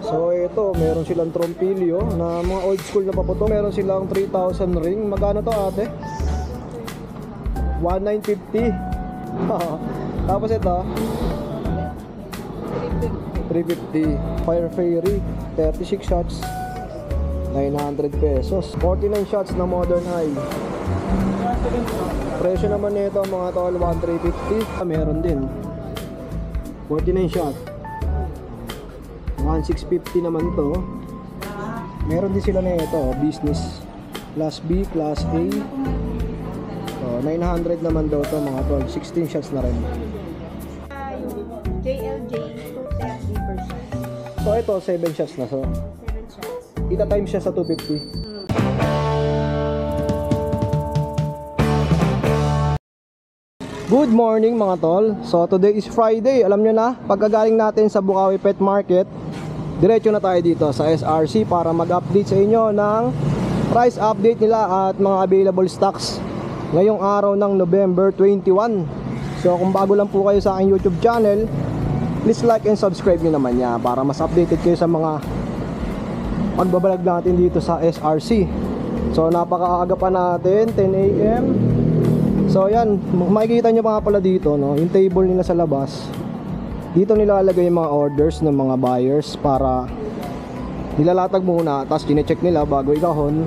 So ito, meron silang trompilyo na mga old school na paputo. Meron silang 3,000 ring. Magkano to ate? 1,950. Tapos ito 350. Fire Fairy 36 shots 900 pesos. 49 shots na Modern Eye. Presyo naman nito mga tol 1,350. Meron din 49 shot 1,650 naman to. Meron din sila na ito business class B, class A. 900 naman daw to mga tol. 16 shots na rin. JLJ 230 per shot. So ito 7 shots na. So 7 shots. ita-time siya sa 250. Good morning mga tol. So today is Friday. Alam nyo na, pagkagaling natin sa Bukawi Pet Market, diretso na tayo dito sa SRC para mag-update sa inyo ng price update nila at mga available stocks ngayong araw ng November 21. So kung bago lang po kayo sa aking YouTube channel, please like and subscribe nyo naman yan para mas updated kayo sa mga pagbabalag natin dito sa SRC. So napakaaga pa natin, 10 AM. So yan, makikita nyo pa nga pala dito, no, yung table nila sa labas. Dito nilalagay yung mga orders ng mga buyers para nilalatag muna, tapos kine-check nila bago ikahon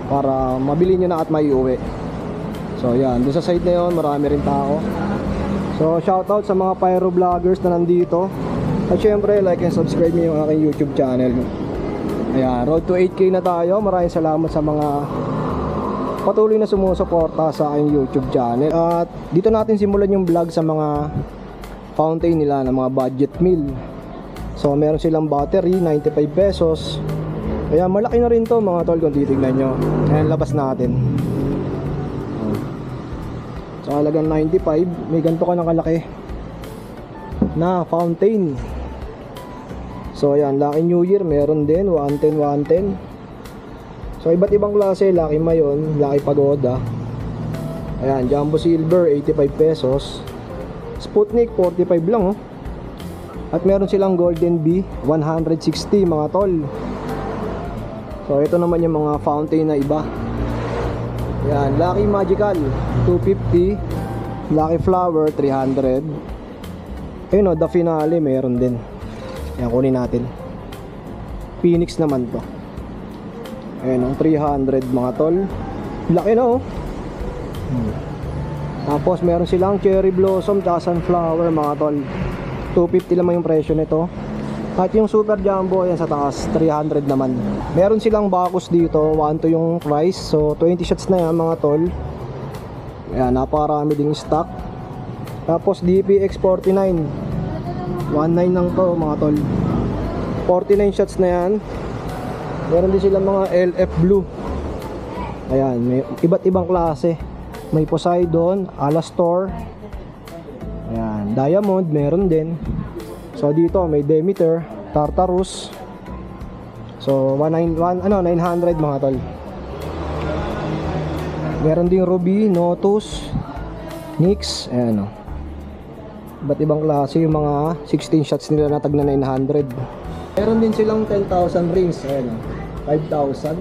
para mabili nyo na at maiuwi. So yan, doon sa side na yun, marami rin tao. So shoutout sa mga pyro vloggers na nandito. At syempre, like and subscribe nyo yung aking YouTube channel. Ayan, road to 8K na tayo. Maraming salamat sa mga patuloy na sumusuporta sa aking YouTube channel. At dito natin simulan yung vlog sa mga fountain nila na mga budget meal. So meron silang battery 95 pesos. Kaya malaki na rin to mga tol kung titignan nyo. Ayan, labas natin. So halagang 95. May ganito ka ng kalaki na fountain. So ayan, Lucky New Year meron din 110, 110. So iba't ibang klase, Lucky Mayon, Lucky Pagoda. Ayan, Jumbo Silver 85 pesos. Sputnik 45 lang oh. At meron silang Golden Bee 160 mga tol. So ito naman yung mga fountain na iba. Ayan, Lucky Magical 250, Lucky Flower 300. Ayun oh, The Finale meron din. Ayan, kunin natin. Phoenix naman to. Ayan, 300 mga tol. Laki na oh. Tapos meron silang Cherry Blossom at Sunflower mga tol. 250 naman yung presyo nito. At yung Super Jumbo, ayan sa taas, 300 naman. Meron silang Bacchus dito, 1 to yung price. So 20 shots na yan mga tol. Ayan, napakarami ding stock. Tapos DPX 49 19 lang to mga tol. 49 shots na yan. Meron din silang mga LF Blue. Ayan, may iba't ibang klase. May Poseidon, Alastor. Ayan, Diamond meron din. So dito may Demeter, Tartarus. So 900 mga tol. Meron ding Ruby, Notus, Nyx, ayan o. Iba't ibang klase yung mga 16 shots nila na tag na 900. Meron din silang 10,000 rings, ayan o. 5,000.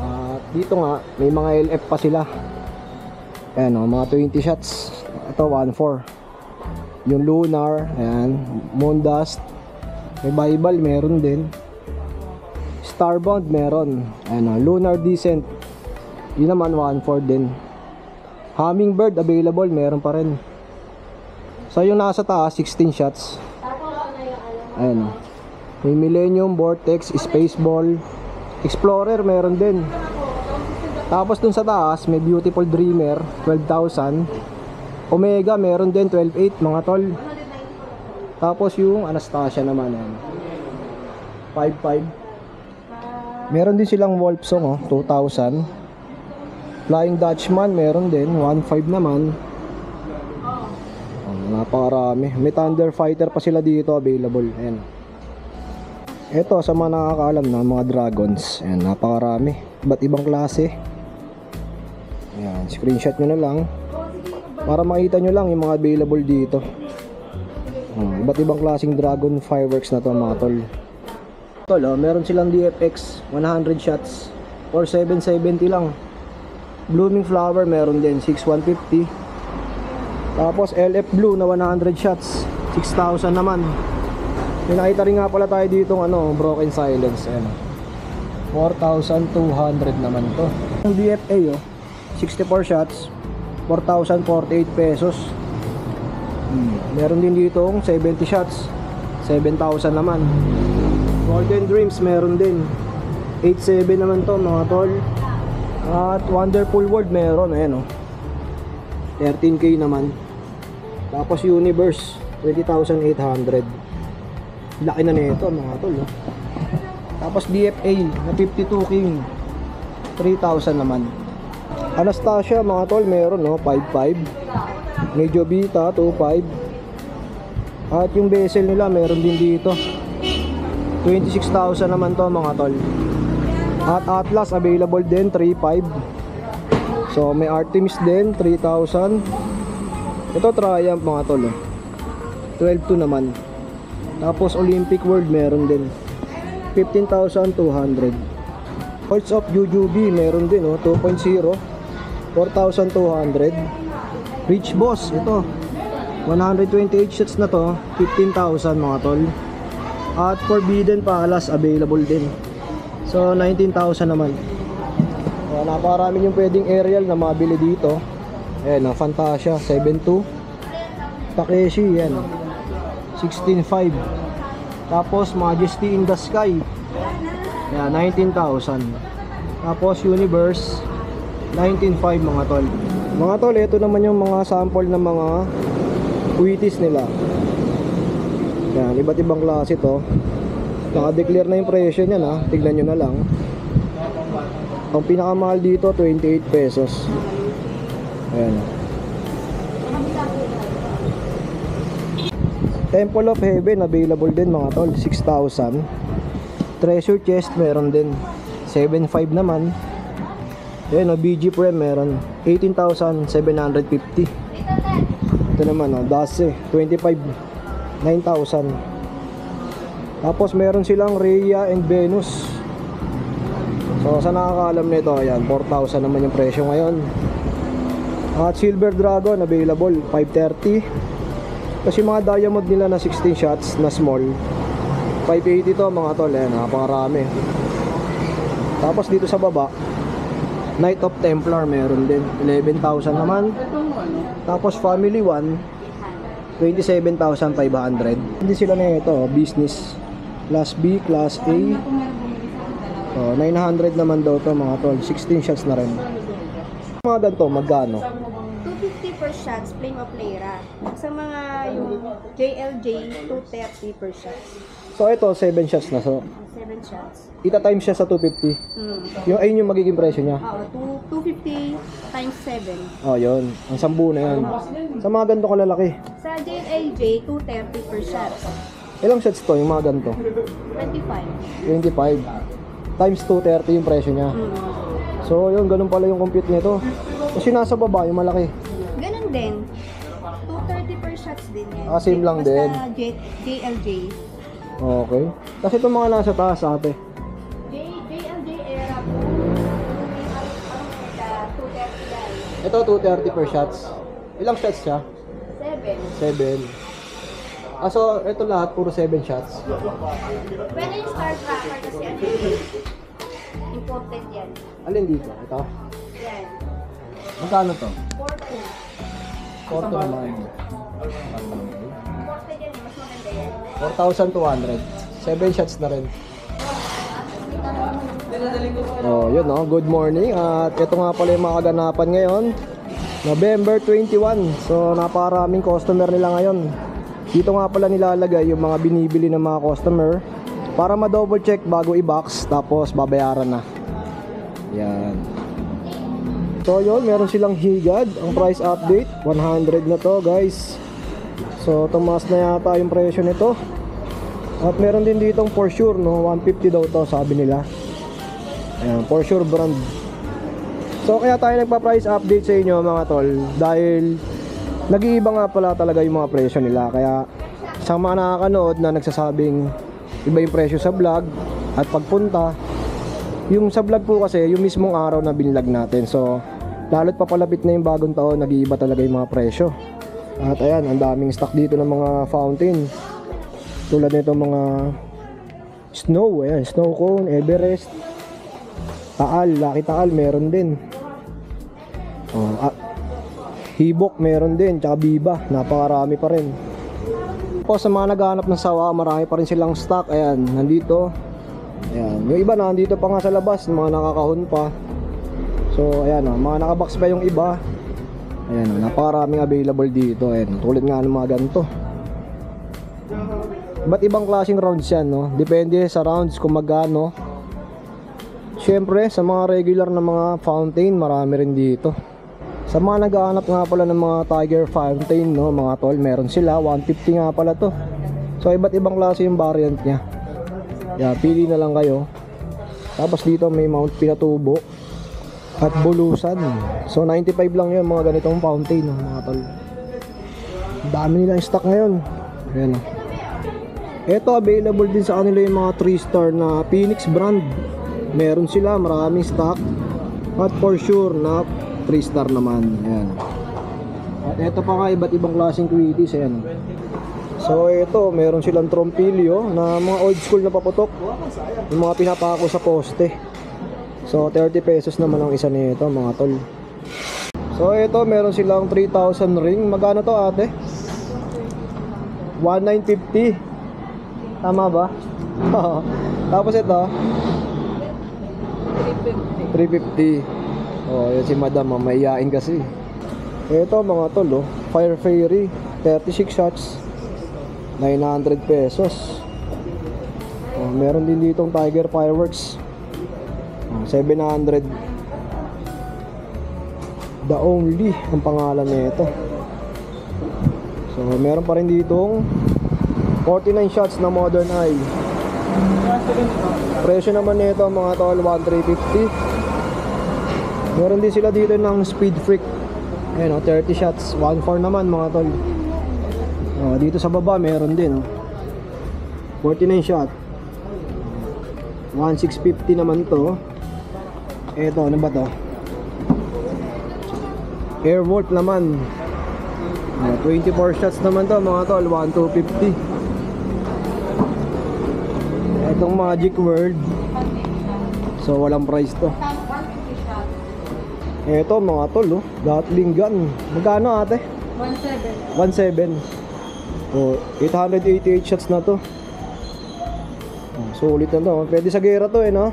At dito nga may mga LF pa sila. Ayan o, mga 20 shots. Ito 1.4. Yung Lunar, ayan, Moondust. May Bible meron din. Starbound meron. Ayan o, Lunar Descent. Yun naman 1.4 din. Hummingbird available, meron pa rin. So yung nasa taas 16 shots. Ayan o. May Millennium, Vortex, Spaceball, Explorer meron din. Tapos dun sa taas may Beautiful Dreamer 12,000. Omega meron din 12,800 mga tol. Tapos yung Anastasia naman 5,500. Meron din silang Wolfsong 2,000. Flying Dutchman meron din 1,500 naman. Napakarami. May Thunder Fighter pa sila dito available. Ayan. Ito sa mga nakakaalam na mga dragons. Ayan, napakarami. Iba't ibang klase. Ayan, screenshot nyo na lang para makita nyo lang yung mga available dito. Iba't ibang klaseng dragon fireworks na to mga tol. Tol, meron silang DFX 100 shots or 770 lang. Blooming flower meron din 6150. Tapos LF blue na 100 shots 6,000 naman. May nakita rin nga pala tayo dito broken silence. Ayan, 4,200 naman to. Yung DFA 64 shots 4,048 pesos. Meron din dito 70 shots 7,000 naman. Golden Dreams meron din 8,700 naman to mga tol. At Wonderful World meron, ayan 13k naman. Tapos Universe 20,800. Laki na nito mga tol Tapos DFA na 52 king 3,000 naman. Anastasia mga tol meron 5,500. Medyo Vita 2.5. At yung bezel nila meron din dito 26,000 naman to mga tol. At Atlas available din 3.5. So may Artemis din 3,000. Ito Triumph mga tol 12,200 naman. Tapos Olympic World meron din 15,200. Hearts of Jujubee meron din 2.0 4,200. Rich Boss, ito 128 shots na to 15,000 mga tol. At Forbidden Palace available din. So 19,000 naman. Napakarami yung pwedeng aerial na mabili dito. Ayan Fantasia 7.2. Takeshi yan 16.5. Tapos Majesty in the Sky, ayan 19,000. Tapos Universe 19.5 mga tol. Mga tol, ito naman yung mga sample ng mga Wheaties nila. Yan, iba't ibang klase to. Naka-declare na yung presyo niyan tignan nyo na lang. Ang pinakamahal dito 28 pesos. Ayan. Temple of Heaven available din mga tol 6,000. Treasure Chest meron din 7.5 naman. Ayan BG Prem meron 18,750. Ito naman Dace 25 9,000. Tapos meron silang Rhea and Venus. So sa nakakaalam nito, ayan 4,000 naman yung presyo ngayon. At Silver Dragon available 530. Kasi mga diamond nila na 16 shots na small 580 to mga tol. Ayan, napakarami. Tapos dito sa baba Knight of Templar meron din 11,000 naman. Tapos Family 1 27,500. Hindi sila na ito business Class B, Class A. So 900 naman daw to mga tol. 16 shots na rin. Mga ganito magkano? 250 per shots, flame of Lyra. Sa mga yung JLJ, 230 per shots. So ito 7 shots na. So 7 shots. ita-times siya sa 250. Yung ayun yung magiging presyo niya. Oo, 250 times 7. Oh, yun. Ang 10 na yan. Sa mga ganito kalalaki. Sa JLJ, 230 per shots. Ilang shots to yung mga ganito? 25. 25. Times 230 yung presyo niya. So, yun. Ganun pala yung compute nito. Kasi nasa baba yung malaki. Ganun din. 230 per shots din yan. Same lang Basta din. JLJ. Okay. Kasi itong mga nasa taas ate. JLJ era po. 230 yan. Ito 230 per shots. Ilang shots siya? 7. 7. So ito lahat puro 7 shots. Pwede yung Star Tracker kasi ano yun? Imported yan. Alin dito? Ito? Yan. Magkano to? 4. 4 naman. Imported yan, mas maganda yan. 4,200. 7 shots na rin. Oh, yun no. Good morning. At ito nga pala yung mga kaganapan ngayon. November 21. So naparaming customer nila ngayon. Dito nga pala nilalagay yung mga binibili ng mga customer para ma-double check bago i-box tapos babayaran na. Yan. So yun, meron silang higad. Ang price update 100 na to guys. So tumaas na yata yung presyo nito. At meron din ditong for sure 150 daw to sabi nila. Ayan, for sure brand. So kaya tayo nagpa-price update sa inyo mga tol dahil nag-iiba nga pala talaga yung mga presyo nila. Kaya sa mga nakakanood na nagsasabing iba yung presyo sa vlog at pagpunta, yung sa vlog po kasi yung mismong araw na binlog natin. So lalo't papalapit na yung bagong taon, nag-iiba talaga yung mga presyo. At ayan, ang daming stock dito ng mga fountain. Tulad nito mga snow, ayan, snow cone, Everest, Taal, Lucky Taal, meron din. Hibok meron din, tsaka Biba, napakarami pa rin. Po sa mga naghahanap ng sawa, marami pa rin silang stock. Ayan, nandito. Ayan, yung iba nandito pa nga sa labas, mga nakakahon pa. So ayan, mga nakabox pa yung iba. Ayan, napakaraming available dito. Ayan, tulad nga ng mga ganito. Iba't ibang klaseng rounds yan, no? Depende sa rounds kung magkano. Siyempre, sa mga regular na mga fountain, marami rin dito. Sa mga naghahanap nga pala ng mga Tiger fountain, no, mga tol, meron sila. 150 nga pala to. So, iba't ibang klase yung variant niya. Yeah, pili na lang kayo. Tapos dito may Mount Pinatubo at Bulusan. So, 95 lang yun, mga ganitong fountain, no, mga tol. Dami nilang stock ngayon. Ayan, no. Ito, available din sa kanila yung mga 3-star na Phoenix brand. Meron sila, maraming stock. At for sure na 3-star naman. Ayan. At ito pa nga, iba't ibang klaseng quitties. Ayan. So ito, meron silang trompilyo na mga old school na paputok. Yung mga pinapako sa poste. So 30 pesos naman ang isa nito, mga tol. So ito, meron silang 3,000 ring. Magkano to, ate? 1,950. Tama ba? Tapos ito 350. Oh, yan si madam, mamayain kasi. Ito mga tol, oh, Fire Fairy 36 shots, 900 pesos. Oh, meron din ditong Tiger Fireworks, 700. The Only ang pangalan nito. So meron pa rin ditong 49 shots na Modern Eye. Presyo naman nito mga tol, 1,350. Meron din sila dito ng Speed Freak. Ayan, 30 shots, 1,400 naman mga tol. Dito sa baba meron din, 49 shot, 1,650 naman to. Eto, ano ba to? Airwolf naman, 24 shots naman to mga tol, 1,250. Itong Magic World, so walang price to. Ito mga tol, Gatling gun. Magkano ate? 1,700. 1,700. Oh, 888 shots na to. Oh, sulit na to. Pwede sa gera to, no?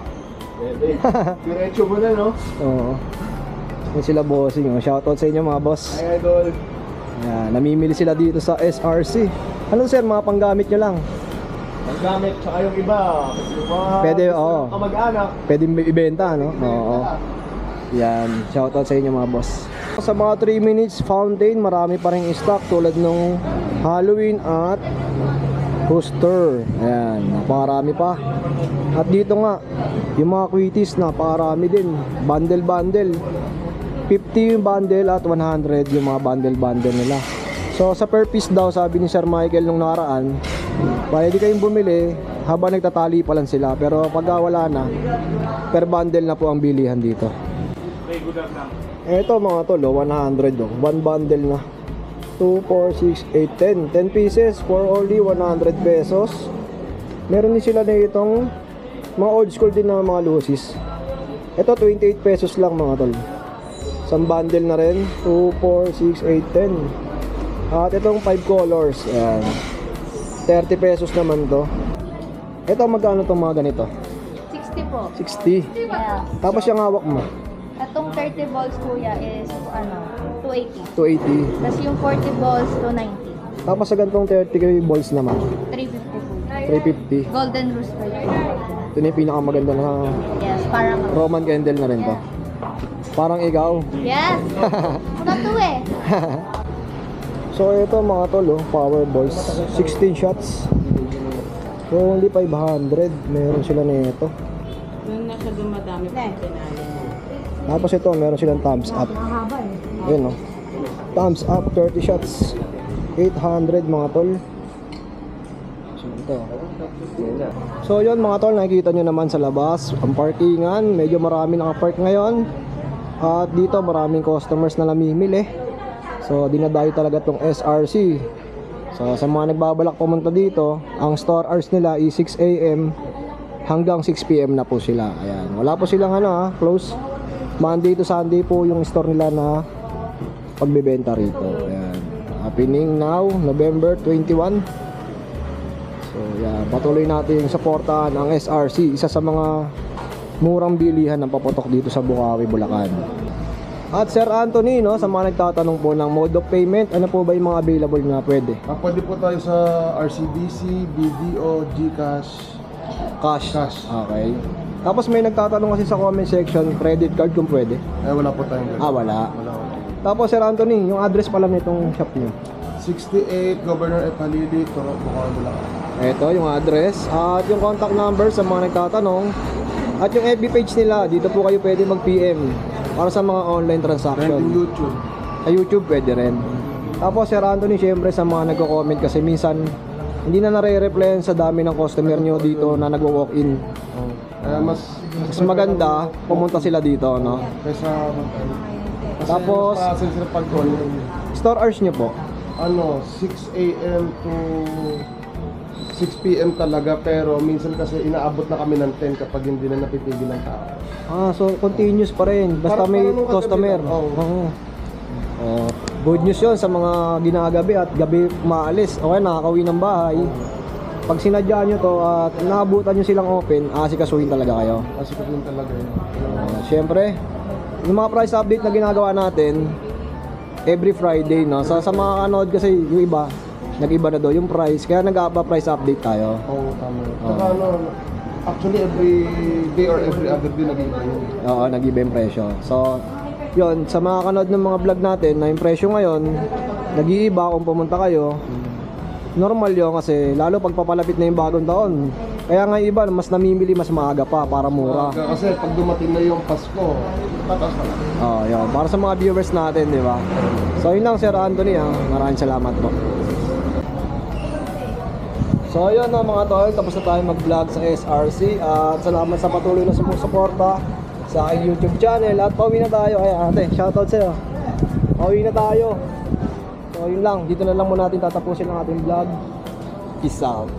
Pwede. Diretso mo na, no? Oo. Yan sila bossing. Shoutout sa inyo mga boss. Ay, idol. Yan, namimili sila dito sa SRC. Ano sir, mga panggamit nyo lang? Ang gamit, tsaka yung iba. Yung mga Pwede, gusto oo. ng kamag-anak. Pwede ibenta, no? Oo. Yan, shoutout sa inyo mga boss. Sa mga 3 minutes fountain, marami pa rin stock tulad nung Halloween at Rooster. Ayan, napakarami pa. At dito nga, yung mga quitties, napakarami din. Bundle. 50 yung bundle at 100 yung mga bundle nila. So sa per piece daw, sabi ni Sir Michael nung nakaraan, pwede kayong bumili habang nagtatali pa lang sila. Pero pagka wala na, per bundle na po ang bilihan dito. Ito mga tol, 100 one bundle na. 2, 4, 6, 8, 10 10 pieces for only 100 pesos. Meron din sila na itong mga old school din na mga lucis. Ito 28 pesos lang mga tol. Isang bundle na rin, 2, 4, 6, 8, 10. At itong 5 colors, ayan, 30 pesos naman to. Ito magkano tong mga ganito? 60 po. 60. Yeah. Tapos yung hawak mo, Atong 30 balls kuya is 280. 280. Tapos yung 40 balls 290. Tapos sa ganitong 30 balls naman, 350 po. 350. Golden rooster. Ito na yung pinakamaganda na Yes, parang Roman candle na rin to. Parang ikaw. Yes. Una to eh. So ito mga tol, power balls, 16 shots. So only 500. Meron sila nito. Yung nasa dumadami pa yung pinali. Tapos ito, meron silang thumbs up. Mahaba eh. Ayun, no? Thumbs up, 30 shots, 800 mga tol. dito. So yun mga tol, nakikita nyo naman sa labas ang parkingan, medyo marami nakapark ngayon. At dito maraming customers na namimili. So dinadayo talaga tong SRC. So sa mga nagbabalak pumunta dito, ang store hours nila is 6 AM hanggang 6 PM na po sila. Ayan, wala po silang close. Monday to Sunday po yung store nila na pagbebenta rito. Ayan, happening now November 21. So yan, patuloy natin yung supportahan ang SRC, isa sa mga murang bilihan ng paputok dito sa Bukawi, Bulacan. At Sir Anthony, no, sa mga nagtatanong po ng mode of payment, ano po ba yung mga available na pwede? Pwede po tayo sa RCBC, BDO, GCash. Cash. Cash. Okay. Tapos may nagtatanong kasi sa comment section, credit card kung pwede. Wala po tayong ganun. Wala. Wala po. Tapos Sir Anthony, yung address pala nitong shop niyo. 68 Governor F. Halili, Toro, Bukawi, Bulacan. Ito yung address at yung contact number sa mga nagtatanong. At yung FB page nila, dito po kayo pwede mag-PM para sa mga online transaction. Trending YouTube. Sa YouTube pwede rin. Tapos Sir Anthony, syempre sa mga nagko-comment kasi minsan hindi na nare-replyan sa dami ng customer nyo dito na nagwo-walk-in. Kaya mas Maganda, pumunta sila dito, no? Kaysa Tapos, mas sila pag-call. store hours nyo po. 6 AM to 6 PM talaga, pero minsan kasi inaabot na kami ng 10 kapag hindi na napitigil ng tao. So continuous pa rin. Basta Parang may nung kagabi customer. lang, oo. Oo. Good news yun sa mga ginagabi at gabi maalis. Okay, nakakauwi ng bahay. Pag sinadya nyo to at naabutan nyo silang open, asikasuhin talaga kayo. Kasi kasi yun talaga yun. Siyempre, yung mga price update na ginagawa natin, every Friday, no? Sa mga kanood kasi yung iba, nag-iba na do yung price, kaya nag-price update tayo. Oo, tama. Saka actually every day or every other day nag-iiba yun. Oo, nag-iba yung presyo. So, yun, sa mga kanood ng mga vlog natin, na yung presyo ngayon, nag-iiba kung pumunta kayo. Normal yun kasi, lalo pag papalapit na yung bagong taon. Kaya nga iba, mas namimili mas maaga pa para mura. Kasi pag dumating na yung Pasko, tataas na lang. Yun, para sa mga viewers natin, di ba? So, yun lang Sir Anthony, maraming salamat po. So ayun mga tol, tapos na tayo mag-vlog sa SRC at salamat sa patuloy na sumusuporta sa aking YouTube channel at pauwi na tayo. Kaya ate, shoutout sa'yo. Pauwi na tayo. So yun lang, dito na lang muna natin tatapusin ang ating vlog. Peace out.